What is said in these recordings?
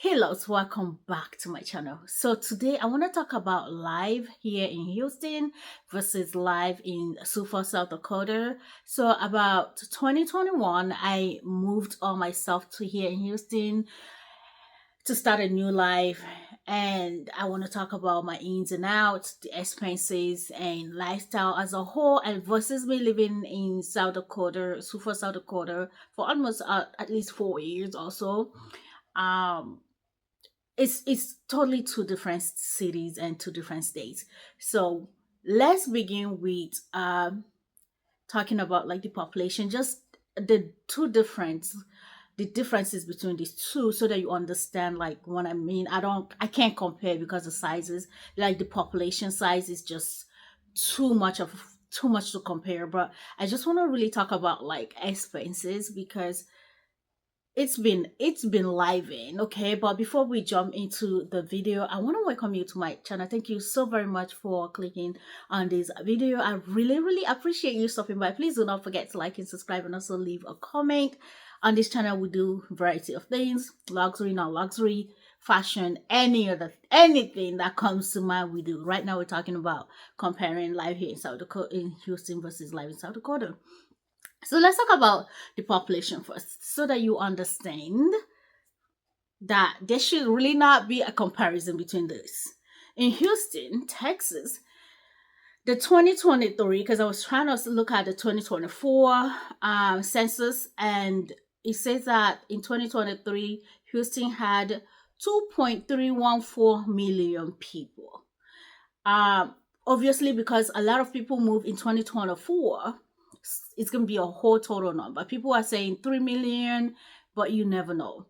Hey loves, welcome back to my channel. So today I want to talk about live here in Houston versus live in Sioux Falls, South Dakota. So about 2021, I moved all my stuff to here in Houston to start a new life, and I want to talk about my ins and outs, the expenses and lifestyle as a whole, and versus me living in South Dakota, Sioux Falls, South Dakota for almost at least 4 years or so. Um, it's totally two different cities and two different states. So let's begin with talking about like the population, just the differences between these two, so that you understand like what I mean. I can't compare because the sizes, like the population size is just too much of too much to compare. But I just want to really talk about like expenses because it's been living, okay? But before we jump into the video, I want to welcome you to my channel. Thank you so very much for clicking on this video. I really appreciate you stopping by. Please do not forget to like and subscribe, and also leave a comment. On this channel we do a variety of things: luxury, non-luxury, fashion, anything that comes to mind we do. Right now we're talking about comparing life here in South Dakota, in Houston, versus life in South Dakota. So let's talk about the population first, so that you understand that there should really not be a comparison between this. In Houston, Texas, the 2023, because I was trying to look at the 2024 census, and it says that in 2023, Houston had 2.314 million people. Obviously, because a lot of people moved in 2024, it's going to be a whole total number. People are saying 3 million, but you never know.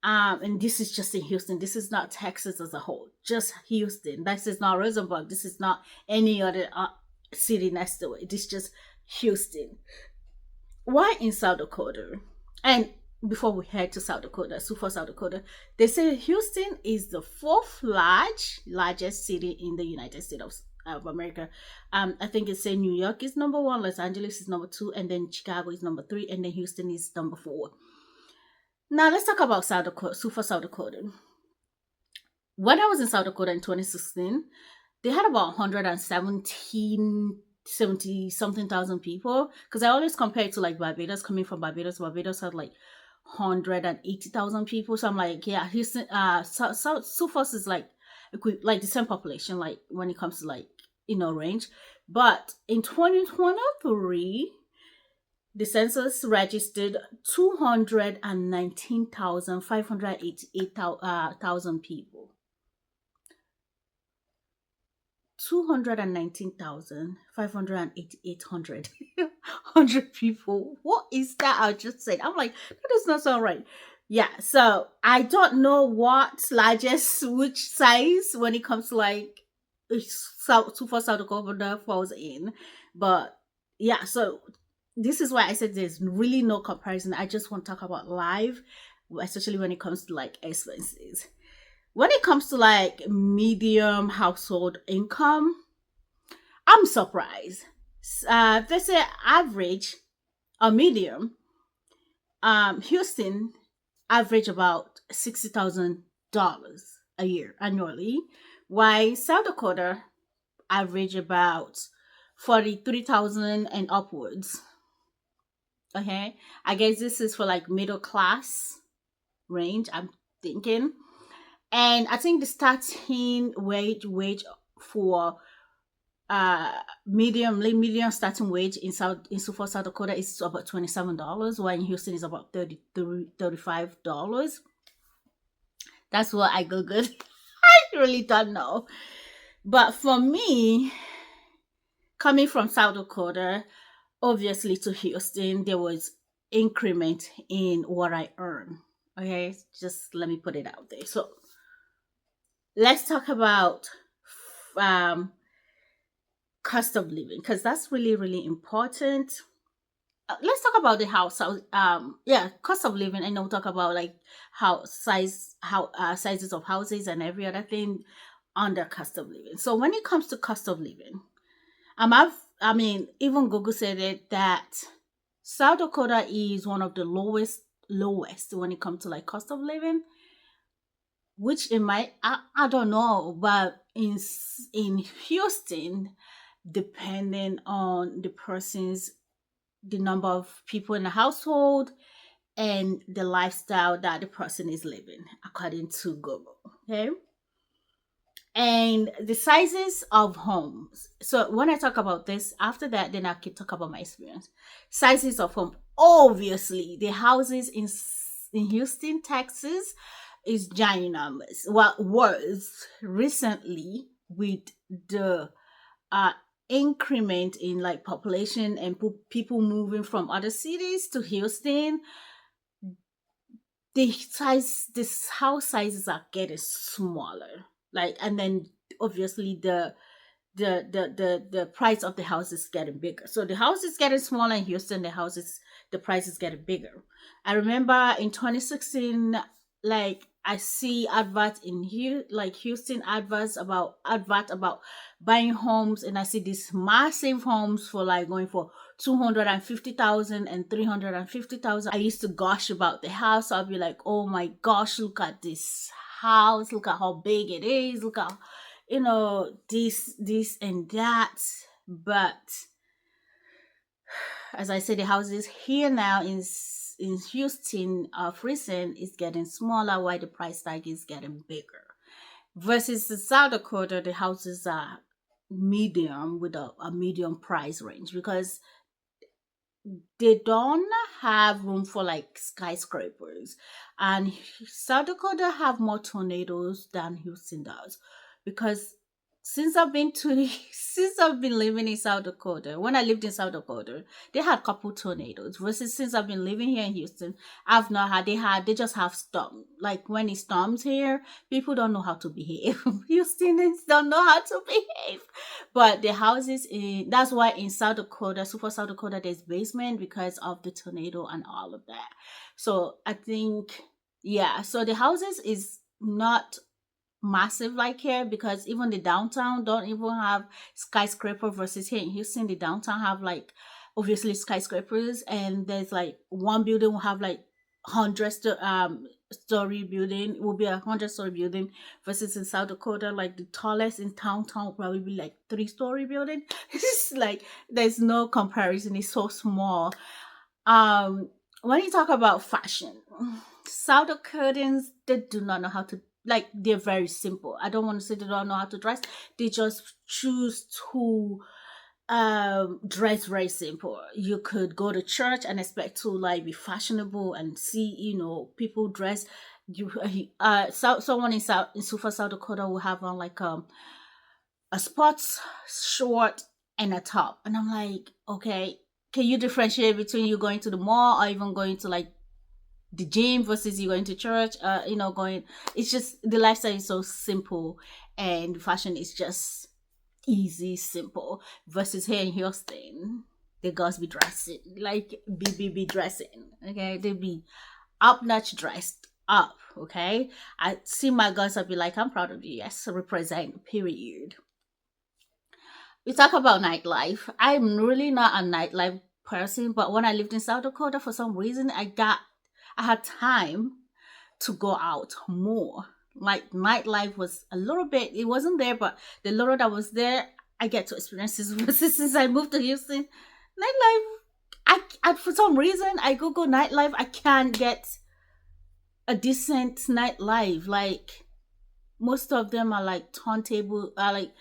And this is just in Houston. This is not Texas as a whole, just Houston. This is not Rosenberg. This is not any other city next to it. This is just Houston. Why in South Dakota? And before we head to South Dakota, Sioux Falls, South Dakota, they say Houston is the fourth largest city in the United States of America. I think it say New York is number one, Los Angeles is number two, and then Chicago is number three, and then Houston is number four. Now let's talk about South Dakota, Sioux Falls, South Dakota. When I was in South Dakota in 2016, they had about 117 70 something thousand people, because I always compare it to like Barbados. Coming from Barbados had like 180,000 people. So I'm like, yeah, Houston, Sioux Falls is like the same population, like when it comes to like range. But in 2023, the census registered 219,588 thousand people. 219,588 people. What is that? I just said. I'm like, that does not sound right. Yeah, so I don't know what largest which size when it comes to like South Sioux Falls, South Dakota falls in, but yeah. So this is why I said there's really no comparison. I just want to talk about live, especially when it comes to like expenses. When it comes to like medium household income, I'm surprised. They say average or medium. Houston average about $60,000 a year annually, while South Dakota average about 43,000 and upwards. Okay, I guess this is for like middle class range, I'm thinking. And I think the starting wage for medium starting wage in Sioux Falls, South Dakota is about $27, while in Houston is about $35. That's what I googled. I really don't know. But for me, coming from South Dakota, obviously to Houston, there was increment in what I earn. Okay, just let me put it out there. So let's talk about um, cost of living, because that's really important. Let's talk about the house. Yeah, cost of living, and we'll talk about like sizes of houses and every other thing under cost of living. So when it comes to cost of living, I mean, even Google said it that South Dakota is one of the lowest when it comes to like cost of living. which in I don't know, but in Houston, depending on the number of people in the household and the lifestyle that the person is living, according to Google. Okay. And the sizes of homes. So when I talk about this, after that, then I can talk about my experience. Sizes of home. Obviously, the houses in Houston, Texas, is ginormous. Well, was recently with the uh increment in like population and people moving from other cities to Houston, this house sizes are getting smaller. Like, and then obviously the price of the house is getting bigger. So the house is getting smaller in Houston, the price is getting bigger. I remember in 2016, like I see adverts in here, like Houston advert about buying homes, and I see these massive homes for like going for 250,000 and 350,000. I used to gush about the house. I'll be like, oh my gosh, look at this house, look at how big it is, look at, this and that. But as I said, the houses here now in Houston of recent is getting smaller, while the price tag is getting bigger. Versus in South Dakota, the houses are medium with a medium price range, because they don't have room for like skyscrapers, and South Dakota have more tornadoes than Houston does, because since I've been living in South Dakota, when I lived in South Dakota, they had couple tornadoes. Versus since I've been living here in Houston, I've not had. They just have storm. Like when it storms here, people don't know how to behave. Houstonians don't know how to behave. But the houses in that's why in South Dakota, super South Dakota, there's basement because of the tornado and all of that. So I think, yeah. So the houses is not massive like here, because even the downtown don't even have skyscraper. Versus here in Houston, the downtown have like obviously skyscrapers, and there's like one building will have like story building. It will be 100-story building. Versus in South Dakota, like the tallest in downtown will probably be like 3-story building. It's like there's no comparison. It's so small. When you talk about fashion, South Dakotans, they do not know how to, like, they're very simple. I don't want to say they don't know how to dress. They just choose to dress very simple. You could go to church and expect to like be fashionable and see, people dress. Someone in South Dakota will have on like a sports short and a top, and I'm like, okay, can you differentiate between you going to the mall or even going to like the gym versus you going to church? Going, it's just the lifestyle is so simple, and fashion is just easy, simple. Versus here in Houston, the girls be dressing like BBB dressing. Okay, they be up notch dressed up. Okay, I see my girls, I'll be like, I'm proud of you. Yes, represent. Period. We talk about nightlife. I'm really not a nightlife person, but when I lived in South Dakota, for some reason, I had time to go out more. Like nightlife was a little bit, it wasn't there, but the little that was there, I get to experience this. Since I moved to Houston, nightlife, I for some reason, I Google nightlife, I can't get a decent nightlife. Like most of them are like turntable, like,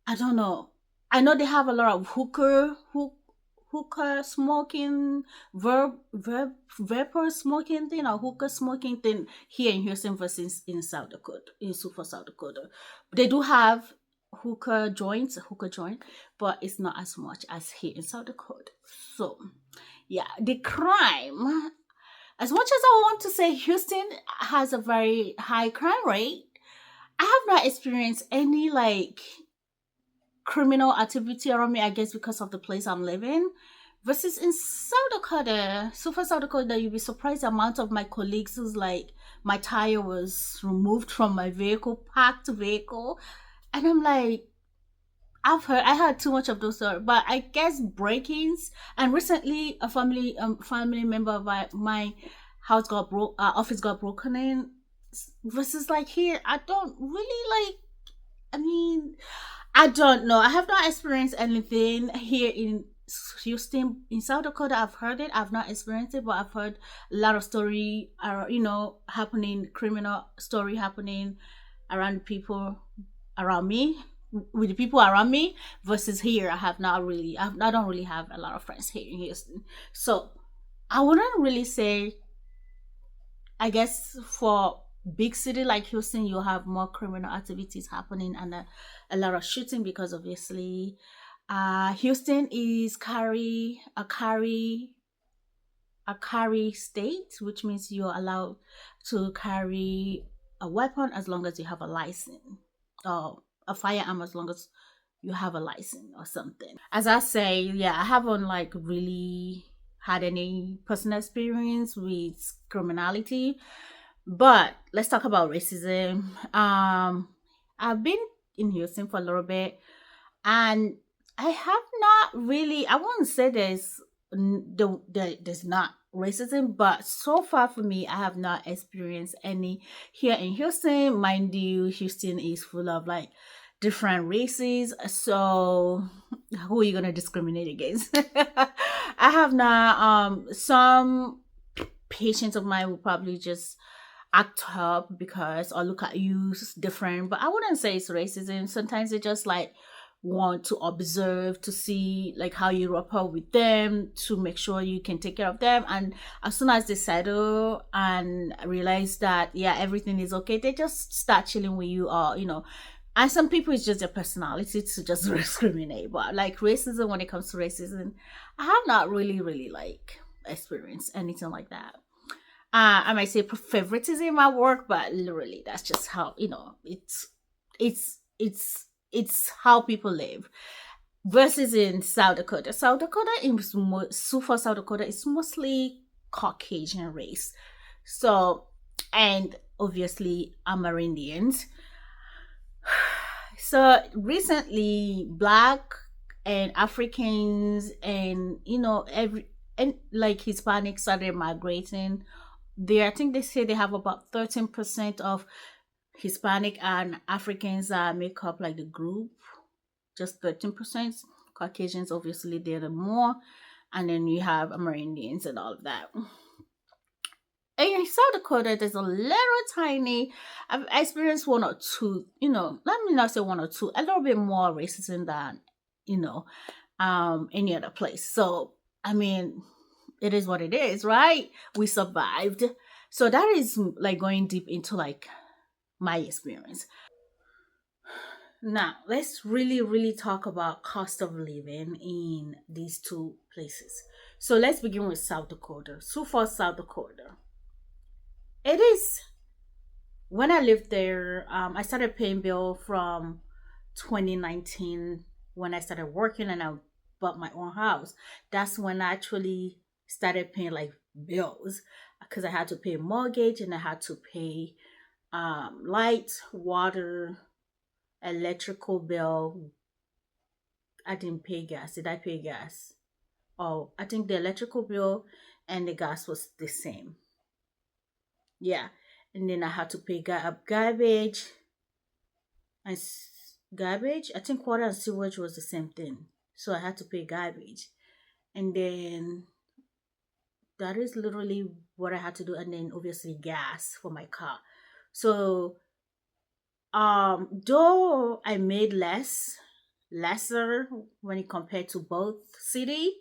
I don't know. I know they have a lot of hookah smoking, vapor smoking thing, or hookah smoking thing here in Houston versus in South Dakota, in super South Dakota. They do have hookah joint, but it's not as much as here in South Dakota. So, yeah, the crime. As much as I want to say Houston has a very high crime rate, I have not experienced any like criminal activity around me, I guess because of the place I'm living. Versus in South Dakota, super South Dakota, you'd be surprised the amount of my colleagues who's like, my tire was removed from my vehicle, parked vehicle. And I'm like, I heard too much of those stories, but I guess break-ins. And recently, a family member of my house got office got broken in. versus like here, I don't really like. I mean, I don't know. I have not experienced anything here in Houston. In South Dakota, I've heard it. I've not experienced it, but I've heard a lot of story, happening, criminal story happening around people around me, with the people around me. Versus here, I don't really have a lot of friends here in Houston. So I wouldn't really say. I guess for big city like Houston, you have more criminal activities happening and a lot of shooting because obviously, Houston is carry state, which means you're allowed to carry a weapon as long as you have a license, or a firearm as long as you have a license or something. As I say, yeah, I haven't like really had any personal experience with criminality, but let's talk about racism. I've been in Houston for a little bit, and I have not really. I wouldn't say there's not racism, but so far for me, I have not experienced any here in Houston. Mind you, Houston is full of like different races, so who are you gonna discriminate against? I have not. Some patients of mine will probably just act up because or look at you different, but I wouldn't say it's racism. Sometimes they just like want to observe to see like how you rapport with them to make sure you can take care of them, and as soon as they settle and realize that yeah, everything is okay, they just start chilling with you, or and some people it's just their personality to just discriminate. But like racism, when it comes to racism, I have not really like experienced anything like that. I might say favoritism at work, but literally that's just how it's how people live. Versus in South Dakota, for South Dakota is mostly Caucasian race. So, and obviously Amerindians. So recently, Black and Africans and every and like Hispanics started migrating there. I think they say they have about 13% of Hispanic and Africans that make up like the group, just 13%. Caucasians, obviously, they're the more, and then you have Amerindians and all of that. And in South Dakota, there's a little tiny. I've experienced one or two. Let me not say one or two. A little bit more racism than you know, any other place. So I mean, it is what it is, right? We survived. So that is like going deep into like my experience. Now, let's really talk about cost of living in these two places. So let's begin with South Dakota. So for South Dakota, it is when I lived there. I started paying bill from 2019 when I started working and I bought my own house. That's when I actually started paying like bills because I had to pay mortgage and I had to pay light, water, electrical bill. I didn't pay gas. Did I pay gas? Oh, I think the electrical bill and the gas was the same. Yeah. And then I had to pay garbage and garbage. I think water and sewage was the same thing. So I had to pay garbage. And then that is literally what I had to do. And then obviously gas for my car. So though I made lesser when it compared to both city,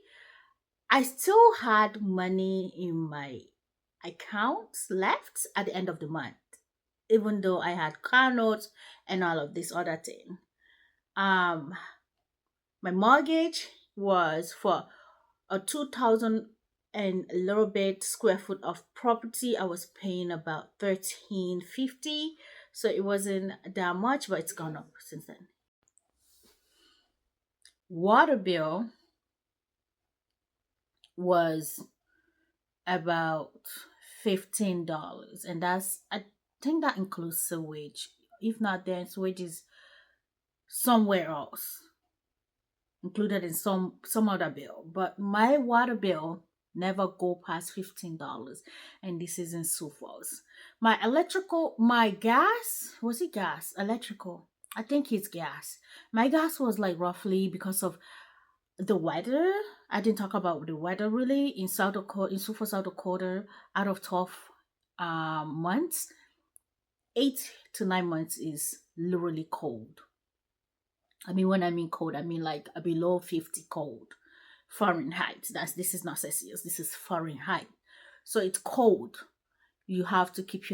I still had money in my accounts left at the end of the month, even though I had car notes and all of this other thing. Um, my mortgage was for a 2,000 and a little bit square foot of property. I was paying about 1350, so it wasn't that much, but it's gone up since then. Water bill was about $15, and I think that includes sewage. If not, then sewage is somewhere else, included in some other bill. But my water bill never go past $15, and this is in Sioux Falls. My gas, was it gas? Electrical. I think it's gas. My gas was like roughly because of the weather. I didn't talk about the weather really in South Dakota, in Sulphur, South Dakota. Out of 12 months, 8 to 9 months is literally cold. I mean, when I mean cold, I mean like a below 50 cold Fahrenheit. This is not Celsius. This is Fahrenheit. So it's cold. You have to keep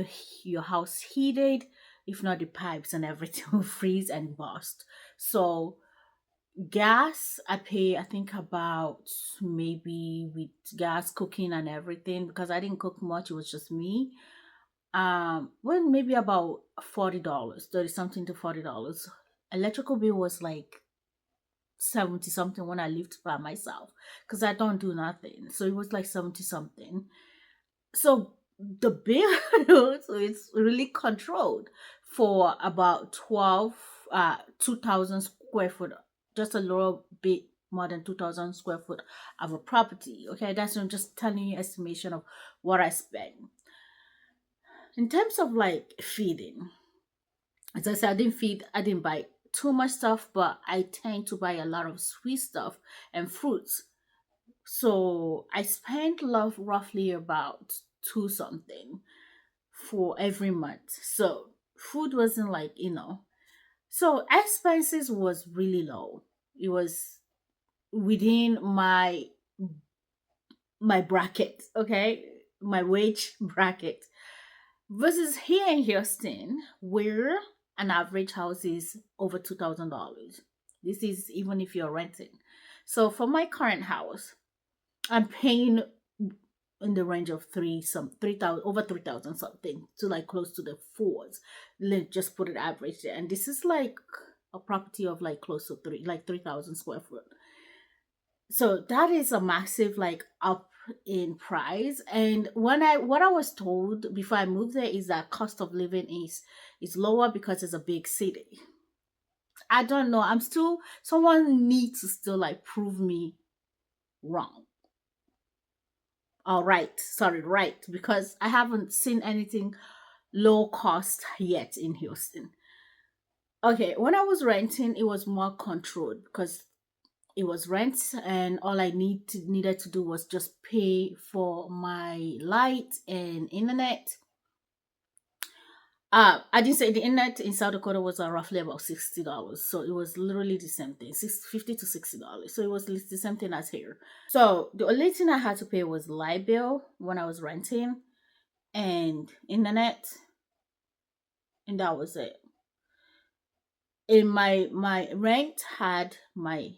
your house heated. If not, the pipes and everything will freeze and burst. So gas, I pay, I think about, maybe with gas cooking and everything, because I didn't cook much. It was just me. Well, maybe about $40, 30 something to $40. Electrical bill was like 70 something when I lived by myself, because I don't do nothing. So it was like 70 something. So the bill, so it's really controlled for about 12, 2,000 square foot, just a little bit more than 2,000 square foot of a property. Okay, that's I'm just telling you estimation of what I spend. In terms of like feeding, as I said, I didn't buy too much stuff, but I tend to buy a lot of sweet stuff and fruits. So I spent roughly about two something for every month. So food wasn't like, so expenses was really low. It was within my bracket, okay? My wage bracket. Versus here in Houston, where an average house is over $2,000. This is even if you're renting. So for my current house, I'm paying in the range of 3,000, over 3,000 something, to like close to the fours. Let's just put it average there. And this is like a property of like close to 3,000 square foot. So that is a massive like up in price. And what I was told before I moved there is that cost of living is lower because it's a big city. I don't know. I'm still, someone needs to still like prove me wrong. All right, sorry, right, because I haven't seen anything low cost yet in Houston. Okay, when I was renting, it was more controlled because it was rent, and all I needed to do was just pay for my light and internet. I didn't say the internet in South Dakota was roughly about $60, so it was literally the same thing, 50 to $60. So it was the same thing as here. So the only thing I had to pay was light bill when I was renting, and internet, and that was it. And my rent had my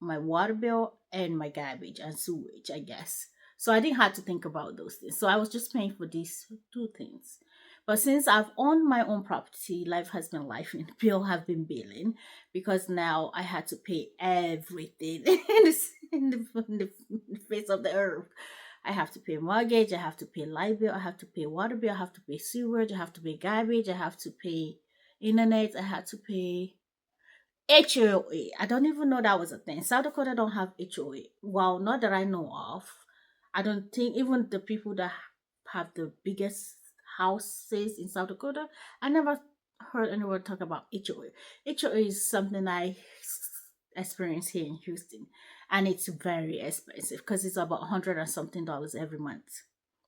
water bill and my garbage and sewage, I guess. So I didn't have to think about those things. So I was just paying for these two things. But since I've owned my own property, life has been life and bill have been billing, because now I had to pay everything in the face of the earth. I have to pay mortgage, I have to pay light bill, I have to pay water bill, I have to pay sewage, I have to pay garbage, I have to pay internet, I had to pay HOA. I don't even know that was a thing. South Dakota don't have HOA. Well, not that I know of. I don't think even the people that have the biggest houses in South Dakota, I never heard anyone talk about HOA. HOA is something I experience here in Houston, and it's very expensive because it's about 100 and something dollars every month.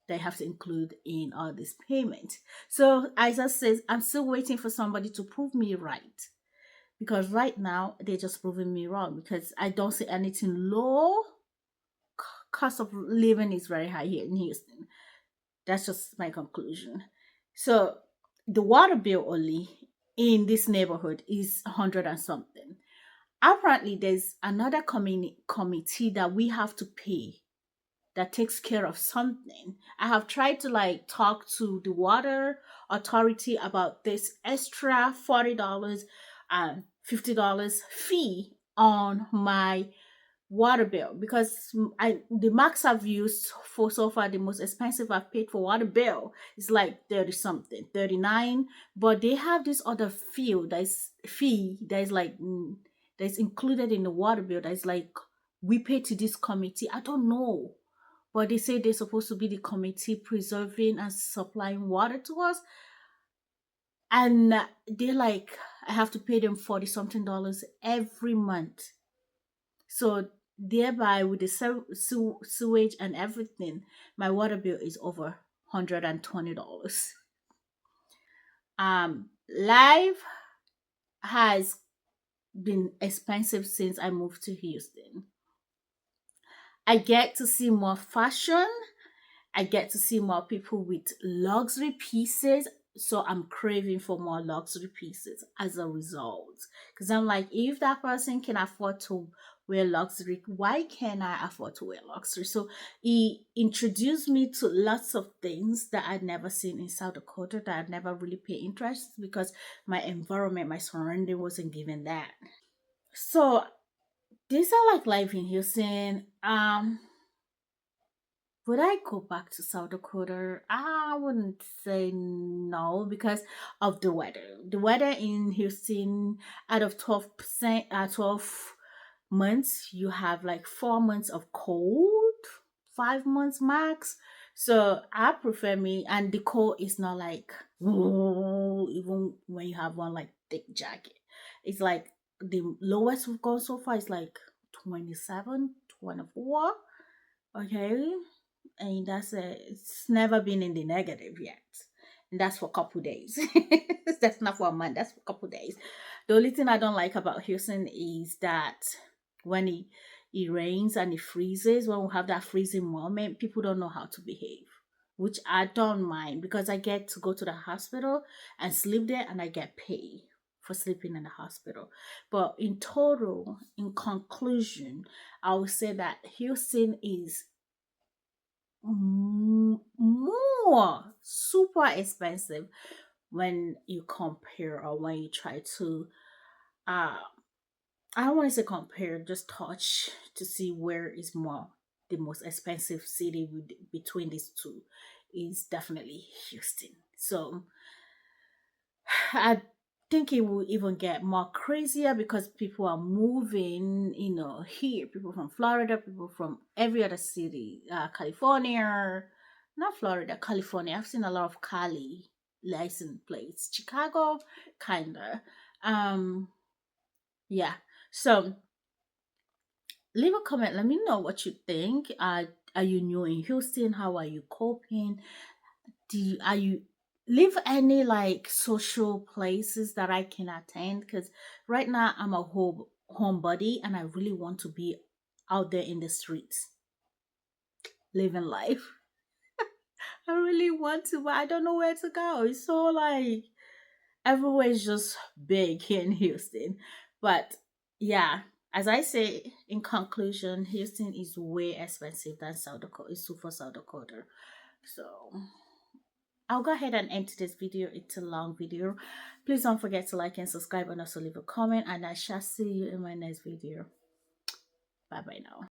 They have to include in all this payment. So as I says, I'm still waiting for somebody to prove me right, because right now they're just proving me wrong, because I don't see anything low. Cost of living is very high here in Houston. That's just my conclusion. So the water bill only in this neighborhood is 100 and something. Apparently, there's another committee that we have to pay that takes care of something. I have tried to like talk to the water authority about this extra $40 and $50 fee on my water bill, because the max I've used for so far, the most expensive I've paid for water bill is like 30 something, 39. But they have this other fee that is like that's included in the water bill, that is like we pay to this committee. I don't know, but they say they're supposed to be the committee preserving and supplying water to us. And they're like, I have to pay them 40 something dollars every month. So thereby, with the sewage and everything, my water bill is over $120. Life has been expensive since I moved to Houston. I get to see more fashion. I get to see more people with luxury pieces. So I'm craving for more luxury pieces as a result. Because I'm like, if that person can afford to wear luxury, why can't I afford to wear luxury? So he introduced me to lots of things that I'd never seen in South Dakota, that I'd never really paid interest, because my environment, my surrounding wasn't given that. So these are like life in Houston. Would I go back to South Dakota? I wouldn't say no, because of the weather. The weather in Houston, out of 12%, 12 months, you have like 4 months of cold, 5 months max. So I prefer me, and the cold is not like, "Ooh," even when you have one like thick jacket. It's like the lowest we've gone so far is like 27, 24. Okay, and that's it's never been in the negative yet, and that's for a couple days. That's not for a month, that's for a couple days. The only thing I don't like about Houston is that when it rains and it freezes, when we have that freezing moment, people don't know how to behave, which I don't mind, because I get to go to the hospital and sleep there, and I get paid for sleeping in the hospital. But in total, in conclusion, I would say that Houston is more super expensive when you compare, or when you try to uh I don't want to say compare, just touch to see where is more the most expensive city between these two. Is definitely Houston. So I think it will even get more crazier, because people are moving, here. People from Florida, people from every other city, California, not Florida, California. I've seen a lot of Cali license plates. Chicago, kinda. Um, yeah. So leave a comment. Let me know what you think. Are you new in Houston? How are you coping? Are you live any like social places that I can attend? Because right now I'm a homebody, and I really want to be out there in the streets living life. I really want to, but I don't know where to go. It's so like everywhere is just big here in Houston. But yeah, as I say in conclusion, Houston is way expensive than South Dakota. It's super South Dakota. So I'll go ahead and end this video. It's a long video. Please don't forget to like and subscribe, and also leave a comment. And I shall see you in my next video. Bye bye now.